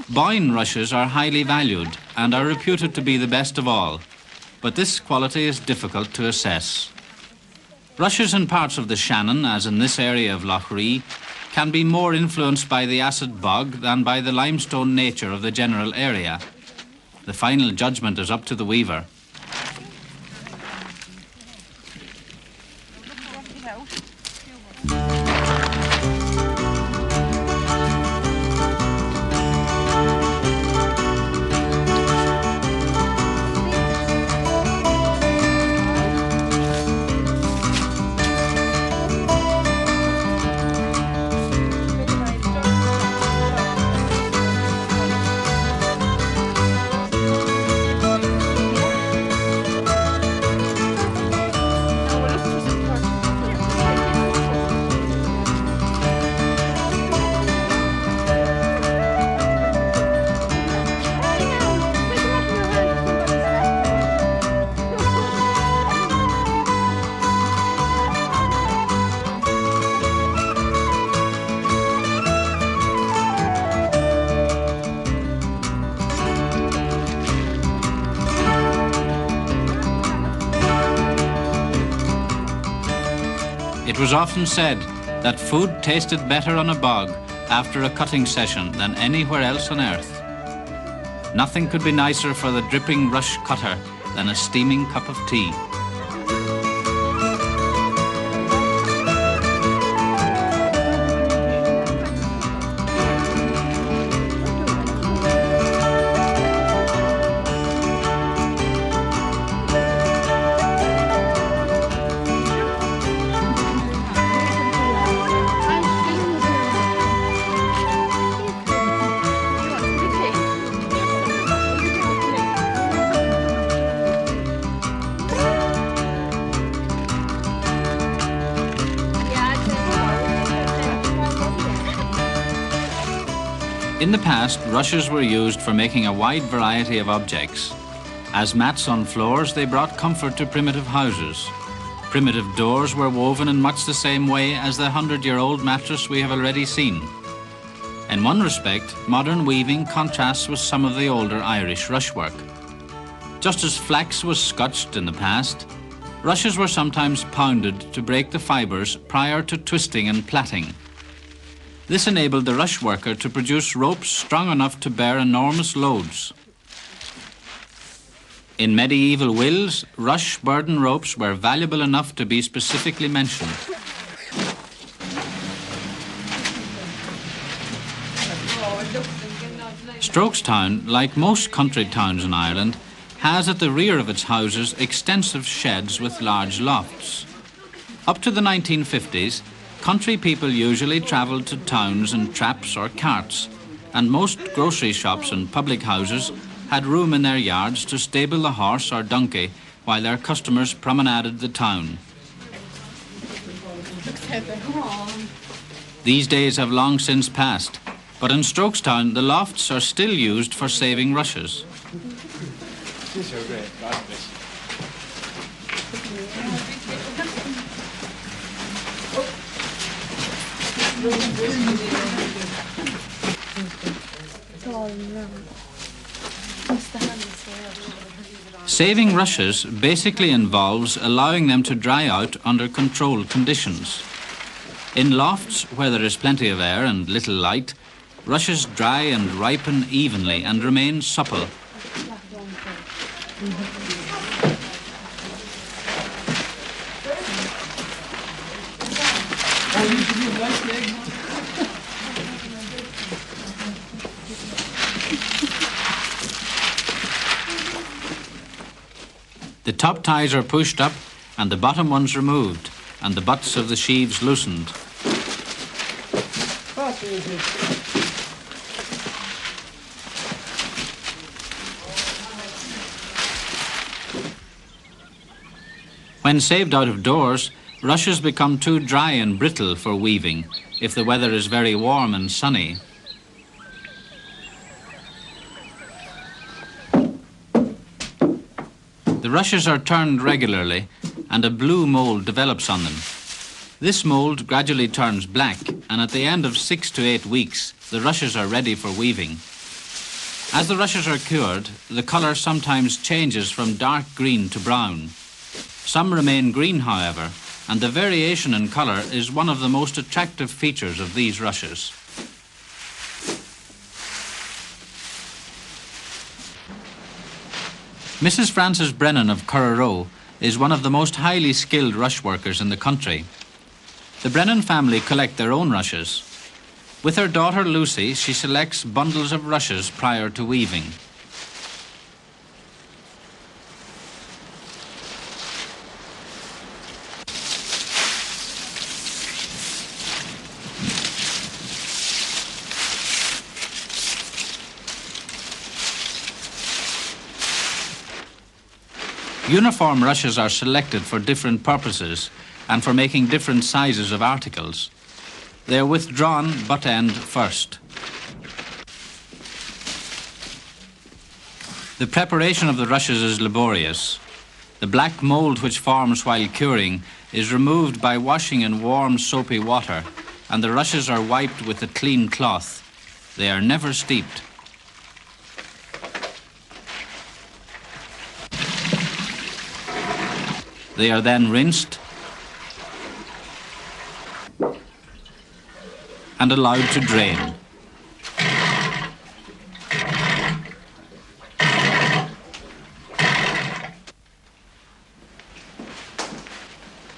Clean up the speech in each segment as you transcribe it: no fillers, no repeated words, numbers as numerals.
Boyne rushes are highly valued and are reputed to be the best of all, but this quality is difficult to assess. Rushes in parts of the Shannon, as in this area of Lough Ree, can be more influenced by the acid bog than by the limestone nature of the general area. The final judgment is up to the weaver. It was often said that food tasted better on a bog after a cutting session than anywhere else on earth. Nothing could be nicer for the dripping rush cutter than a steaming cup of tea. In the past, rushes were used for making a wide variety of objects. As mats on floors, they brought comfort to primitive houses. Primitive doors were woven in much the same way as the 100-year-old mattress we have already seen. In one respect, modern weaving contrasts with some of the older Irish rushwork. Just as flax was scotched in the past, rushes were sometimes pounded to break the fibres prior to twisting and plaiting. This enabled the rush worker to produce ropes strong enough to bear enormous loads. In medieval wills, rush burden ropes were valuable enough to be specifically mentioned. Strokestown, like most country towns in Ireland, has at the rear of its houses extensive sheds with large lofts. Up to the 1950s, country people usually travelled to towns in traps or carts, and most grocery shops and public houses had room in their yards to stable the horse or donkey while their customers promenaded the town. These days have long since passed, but in Strokestown the lofts are still used for saving rushes. Saving rushes basically involves allowing them to dry out under controlled conditions. In lofts, where there is plenty of air and little light, rushes dry and ripen evenly and remain supple. The top ties are pushed up and the bottom ones removed, and the butts of the sheaves loosened. When saved out of doors, rushes become too dry and brittle for weaving if the weather is very warm and sunny. The rushes are turned regularly and a blue mould develops on them. This mould gradually turns black and at the end of 6 to 8 weeks, the rushes are ready for weaving. As the rushes are cured, the colour sometimes changes from dark green to brown. Some remain green, however, and the variation in colour is one of the most attractive features of these rushes. Mrs. Frances Brennan of Curraroe is one of the most highly skilled rush workers in the country. The Brennan family collect their own rushes. With her daughter Lucy, she selects bundles of rushes prior to weaving. Uniform rushes are selected for different purposes and for making different sizes of articles. They are withdrawn butt end first. The preparation of the rushes is laborious. The black mould which forms while curing is removed by washing in warm soapy water, and the rushes are wiped with a clean cloth. They are never steeped. They are then rinsed and allowed to drain.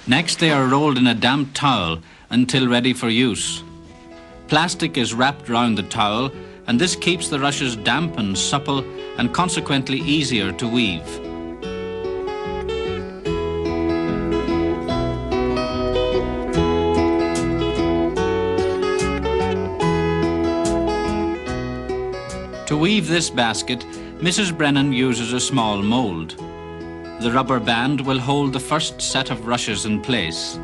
Next, they are rolled in a damp towel until ready for use. Plastic is wrapped round the towel, and this keeps the rushes damp and supple and consequently easier to weave. To weave this basket, Mrs. Brennan uses a small mould. The rubber band will hold the first set of rushes in place.